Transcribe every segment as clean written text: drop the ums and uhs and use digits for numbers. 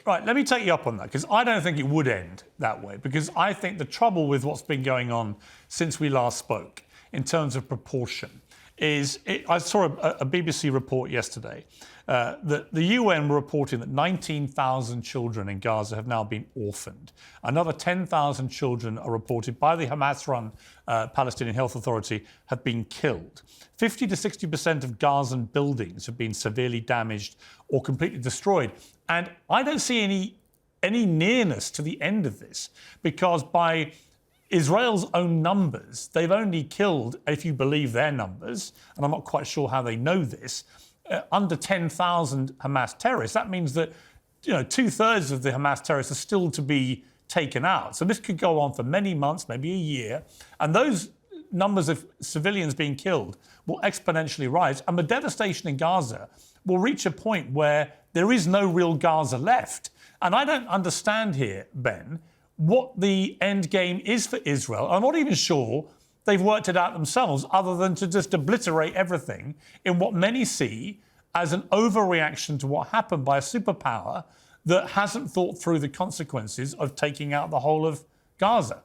Right, let me take you up on that, because I don't think it would end that way, because I think the trouble with what's been going on since we last spoke in terms of proportion is, I saw a BBC report yesterday that the UN were reporting that 19,000 children in Gaza have now been orphaned. Another 10,000 children are reported by the Hamas-run Palestinian Health Authority have been killed. 50 to 60% of Gazan buildings have been severely damaged or completely destroyed. And I don't see any nearness to the end of this, because by Israel's own numbers, they've only killed, if you believe their numbers, and I'm not quite sure how they know this, under 10,000 Hamas terrorists. That means that, you know, 2/3 of the Hamas terrorists are still to be taken out. So this could go on for many months, maybe a year, and those numbers of civilians being killed will exponentially rise, and the devastation in Gaza will reach a point where there is no real Gaza left. And I don't understand here, Ben, what the end game is for Israel. I'm not even sure they've worked it out themselves, other than to just obliterate everything in what many see as an overreaction to what happened by a superpower that hasn't thought through the consequences of taking out the whole of Gaza.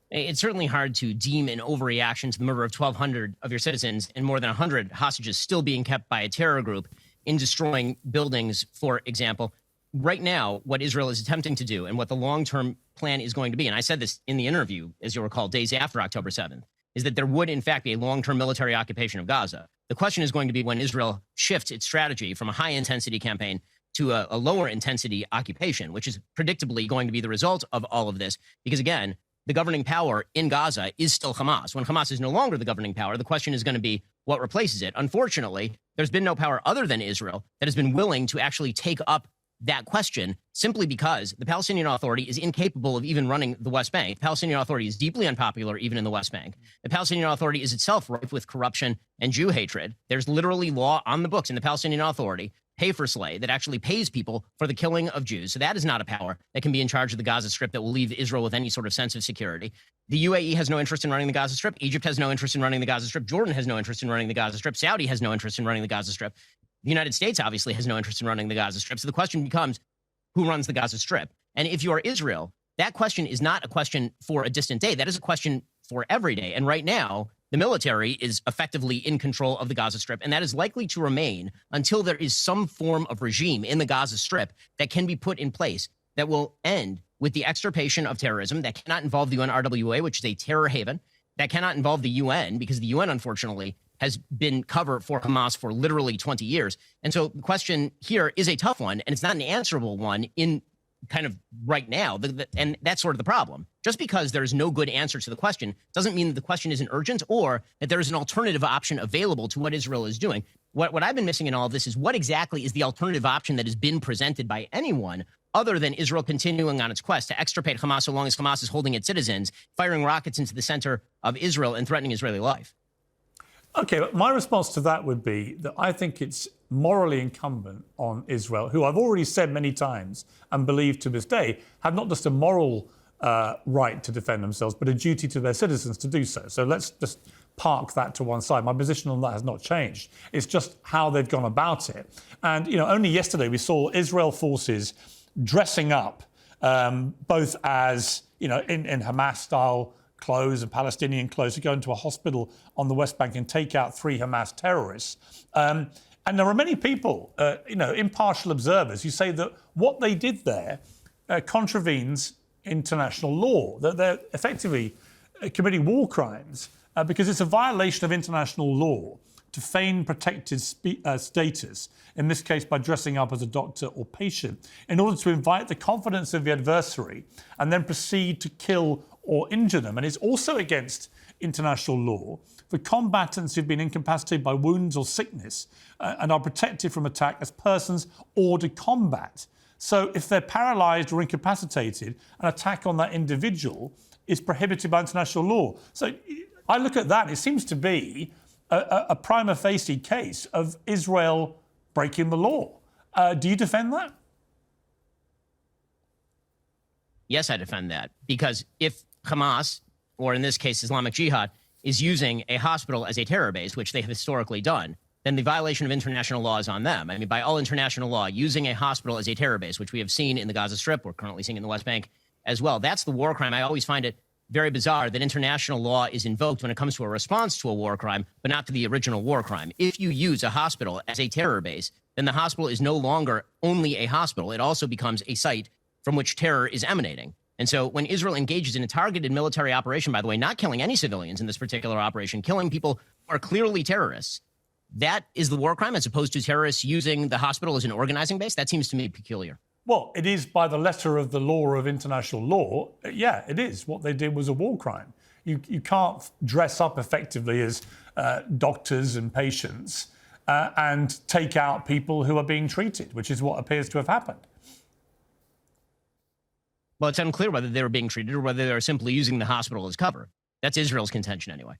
It's certainly hard to deem an overreaction to the murder of 1,200 of your citizens and more than 100 hostages still being kept by a terror group in destroying buildings, for example. Right now, what Israel is attempting to do and what the long-term plan is going to be, and I said this in the interview, as you'll recall, days after October 7th, is that there would, in fact, be a long-term military occupation of Gaza. The question is going to be when Israel shifts its strategy from a high-intensity campaign to a lower-intensity occupation, which is predictably going to be the result of all of this. Because, again, the governing power in Gaza is still Hamas. When Hamas is no longer the governing power, the question is going to be what replaces it. Unfortunately, there's been no power other than Israel that has been willing to actually take up that question, simply because the Palestinian Authority is incapable of even running the West Bank. The Palestinian Authority is deeply unpopular even in the West Bank. The Palestinian Authority is itself rife with corruption and Jew hatred. There's literally law on the books in the Palestinian Authority, pay for slay, that actually pays people for the killing of Jews. So that is not a power that can be in charge of the Gaza Strip that will leave Israel with any sort of sense of security. The UAE has no interest in running the Gaza Strip. Egypt has no interest in running the Gaza Strip. Jordan has no interest in running the Gaza Strip. Saudi has no interest in running the Gaza Strip. The United States obviously has no interest in running the Gaza Strip. So the question becomes, who runs the Gaza Strip? And if you are Israel, that question is not a question for a distant day. That is a question for every day. And right now, the military is effectively in control of the Gaza Strip, and that is likely to remain until there is some form of regime in the Gaza Strip that can be put in place that will end with the extirpation of terrorism, that cannot involve the UNRWA, which is a terror haven, that cannot involve the UN, because the UN, unfortunately, has been cover for Hamas for literally 20 years. And so the question here is a tough one, and it's not an answerable one in kind of right now. And that's sort of the problem. Just because there's no good answer to the question doesn't mean that the question isn't urgent or that there is an alternative option available to what Israel is doing. What I've been missing in all of this is what exactly is the alternative option that has been presented by anyone other than Israel continuing on its quest to extirpate Hamas so long as Hamas is holding its citizens, firing rockets into the center of Israel and threatening Israeli life. OK, but my response to that would be that I think it's morally incumbent on Israel, who I've already said many times and believe to this day have not just a moral right to defend themselves, but a duty to their citizens to do so. So let's just park that to one side. My position on that has not changed. It's just how they've gone about it. And, you know, only yesterday we saw Israel forces dressing up both as, you know, in Hamas-style clothes and Palestinian clothes to go into a hospital on the West Bank and take out 3 Hamas terrorists. And there are many people, you know, impartial observers who say that what they did there contravenes international law, that they're effectively committing war crimes because it's a violation of international law to feign protected status, in this case by dressing up as a doctor or patient, in order to invite the confidence of the adversary and then proceed to kill or injure them. And it's also against international law for combatants who've been incapacitated by wounds or sickness and are protected from attack as persons ordered to combat. So if they're paralysed or incapacitated, an attack on that individual is prohibited by international law. So I look at that, it seems to be a prima facie case of Israel breaking the law. Do you defend that? Yes, I defend that, because if Hamas, or in this case Islamic Jihad, is using a hospital as a terror base, which they have historically done, then the violation of international law is on them. I mean, by all international law, using a hospital as a terror base, which we have seen in the Gaza Strip, we're currently seeing in the West Bank as well. That's the war crime. I always find it very bizarre that international law is invoked when it comes to a response to a war crime, but not to the original war crime. If you use a hospital as a terror base, then the hospital is no longer only a hospital. It also becomes a site from which terror is emanating. And so when Israel engages in a targeted military operation, by the way, not killing any civilians in this particular operation, killing people who are clearly terrorists, that is the war crime as opposed to terrorists using the hospital as an organizing base. That seems to me peculiar. Well, it is by the letter of the law of international law. Yeah, it is. What they did was a war crime. You can't dress up effectively as doctors and patients and take out people who are being treated, which is what appears to have happened. Well, it's unclear whether they were being treated or whether they were simply using the hospital as cover. That's Israel's contention anyway.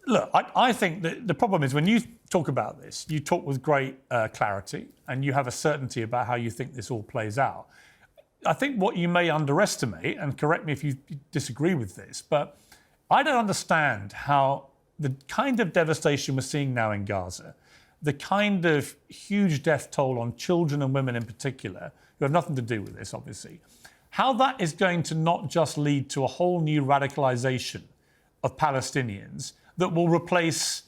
Look, I think that the problem is when you talk about this, you talk with great clarity and you have a certainty about how you think this all plays out. I think what you may underestimate, and correct me if you disagree with this, but I don't understand how the kind of devastation we're seeing now in Gaza, the kind of huge death toll on children and women in particular, who have nothing to do with this, obviously, how that is going to not just lead to a whole new radicalization of Palestinians that will replace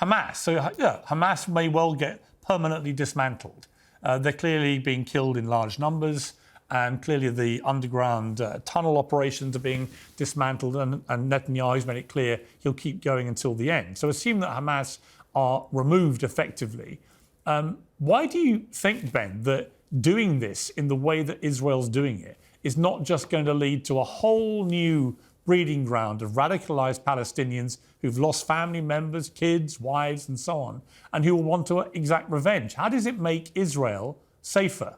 Hamas. So, yeah, Hamas may well get permanently dismantled. They're clearly being killed in large numbers, and clearly the underground tunnel operations are being dismantled, and Netanyahu's made it clear he'll keep going until the end. So assume that Hamas are removed effectively. Why do you think, Ben, that doing this in the way that Israel's doing it is not just going to lead to a whole new breeding ground of radicalized Palestinians who've lost family members, kids, wives, and so on, and who will want to exact revenge? How does it make Israel safer?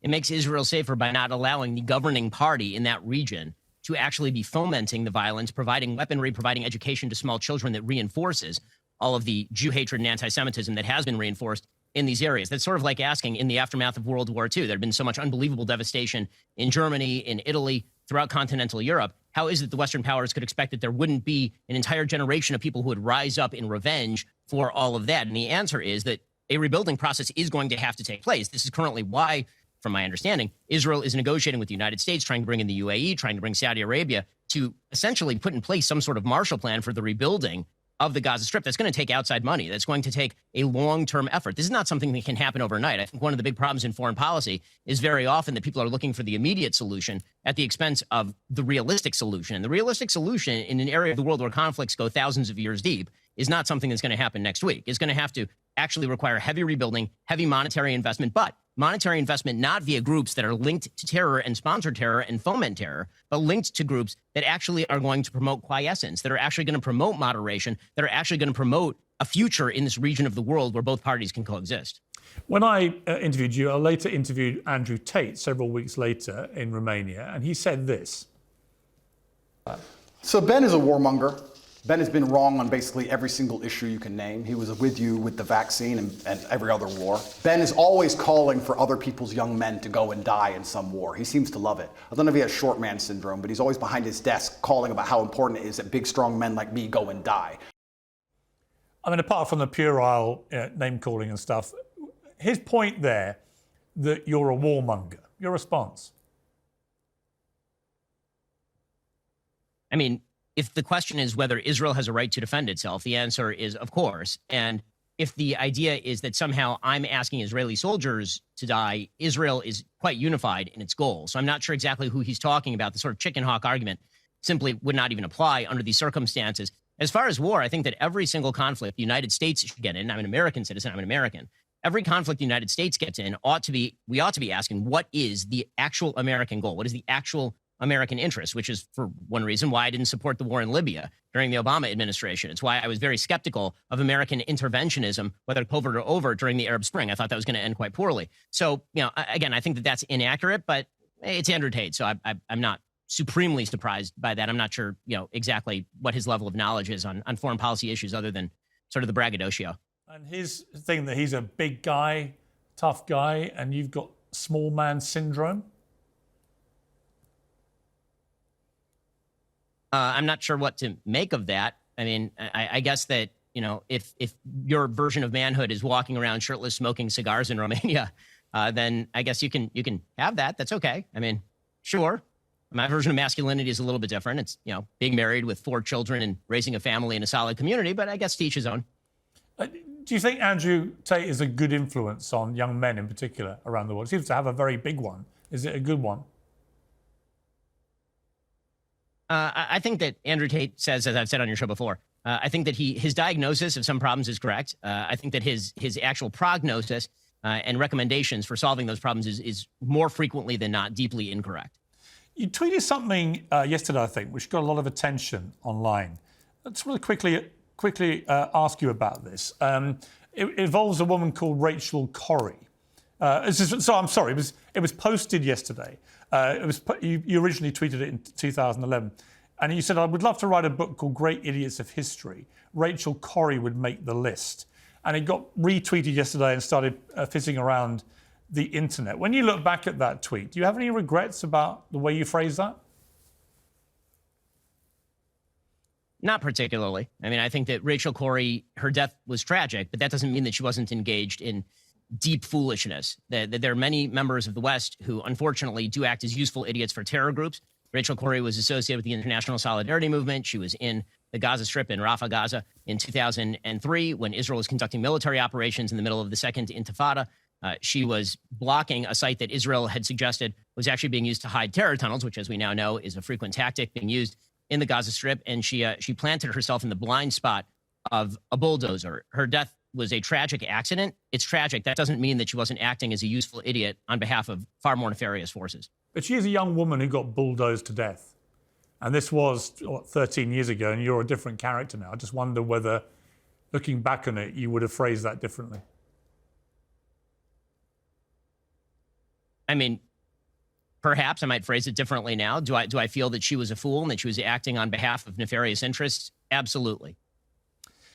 It makes Israel safer by not allowing the governing party in that region to actually be fomenting the violence, providing weaponry, providing education to small children that reinforces all of the Jew hatred and anti-Semitism that has been reinforced in these areas. That's sort of like asking, in the aftermath of World War II, there had been so much unbelievable devastation in Germany, in Italy, throughout continental Europe. How is it the Western powers could expect that there wouldn't be an entire generation of people who would rise up in revenge for all of that? And the answer is that a rebuilding process is going to have to take place. This is currently why, from my understanding, Israel is negotiating with the United States, trying to bring in the UAE, trying to bring Saudi Arabia to essentially put in place some sort of Marshall Plan for the rebuilding of the Gaza Strip. That's going to take outside money. That's going to take a long-term effort. This is not something that can happen overnight. I think one of the big problems in foreign policy is very often that people are looking for the immediate solution at the expense of the realistic solution. And the realistic solution in an area of the world where conflicts go thousands of years deep is not something that's going to happen next week. It's going to have to actually require heavy rebuilding, heavy monetary investment, but monetary investment not via groups that are linked to terror and sponsor terror and foment terror, but linked to groups that actually are going to promote quiescence, that are actually going to promote moderation, that are actually going to promote a future in this region of the world where both parties can coexist. When I interviewed you, I later interviewed Andrew Tate several weeks later in Romania, and he said this. So Ben is a warmonger. Ben has been wrong on basically every single issue you can name. He was with you with the vaccine and every other war. Ben is always calling for other people's young men to go and die in some war. He seems to love it. I don't know if he has short man syndrome, but he's always behind his desk calling about how important it is that big, strong men like me go and die. I mean, apart from the puerile name calling and stuff, his point there that you're a warmonger, your response? I mean, if the question is whether Israel has a right to defend itself, the answer is, of course. And if the idea is that somehow I'm asking Israeli soldiers to die, Israel is quite unified in its goal. So I'm not sure exactly who he's talking about. The sort of chicken hawk argument simply would not even apply under these circumstances. As far as war, I think that every single conflict the United States should get in, I'm an American citizen, I'm an American. Every conflict the United States gets in we ought to be asking, what is the actual American goal? What is the actual American interest, which is for one reason why I didn't support the war in Libya during the Obama administration. It's why I was very skeptical of American interventionism, whether covert or overt, during the Arab Spring. I thought that was going to end quite poorly. So, again, I think that that's inaccurate, but it's Andrew Tate, so I'm not supremely surprised by that. I'm not sure, exactly what his level of knowledge is on foreign policy issues other than sort of the braggadocio. And his thing that he's a big guy, tough guy, and you've got small man syndrome? I'm not sure what to make of that. I mean, I guess that, you know, if your version of manhood is walking around shirtless, smoking cigars in Romania, then I guess you can have that. That's okay. I mean, sure. My version of masculinity is a little bit different. It's, you know, being married with 4 children and raising a family in a solid community, but I guess to each his own. Do you think Andrew Tate is a good influence on young men in particular around the world? He seems to have a very big one. Is it a good one? I think that Andrew Tate says, as I've said on your show before, I think that his diagnosis of some problems is correct. I think that his actual prognosis and recommendations for solving those problems is more frequently than not deeply incorrect. You tweeted something yesterday, I think, which got a lot of attention online. I just want to quickly ask you about this. It involves a woman called Rachel Corrie. I'm sorry, it was posted yesterday. You originally tweeted it in 2011. And you said, I would love to write a book called Great Idiots of History. Rachel Corrie would make the list. And it got retweeted yesterday and started fizzing around the internet. When you look back at that tweet, do you have any regrets about the way you phrased that? Not particularly. I mean, I think that Rachel Corrie, her death was tragic, but that doesn't mean that she wasn't engaged in deep foolishness. That there are many members of the West who unfortunately do act as useful idiots for terror groups. Rachel Corrie was associated with the International Solidarity Movement. She was in the Gaza Strip in Rafah, Gaza in 2003 when Israel was conducting military operations in the middle of the Second Intifada. She was blocking a site that Israel had suggested was actually being used to hide terror tunnels, which, as we now know, is a frequent tactic being used in the Gaza Strip. And she planted herself in the blind spot of a bulldozer. Her death was a tragic accident. It's tragic. That doesn't mean that she wasn't acting as a useful idiot on behalf of far more nefarious forces. But she is a young woman who got bulldozed to death. And this was, 13 years ago, and you're a different character now. I just wonder whether, looking back on it, you would have phrased that differently. I mean, perhaps I might phrase it differently now. Do I feel that she was a fool and that she was acting on behalf of nefarious interests? Absolutely.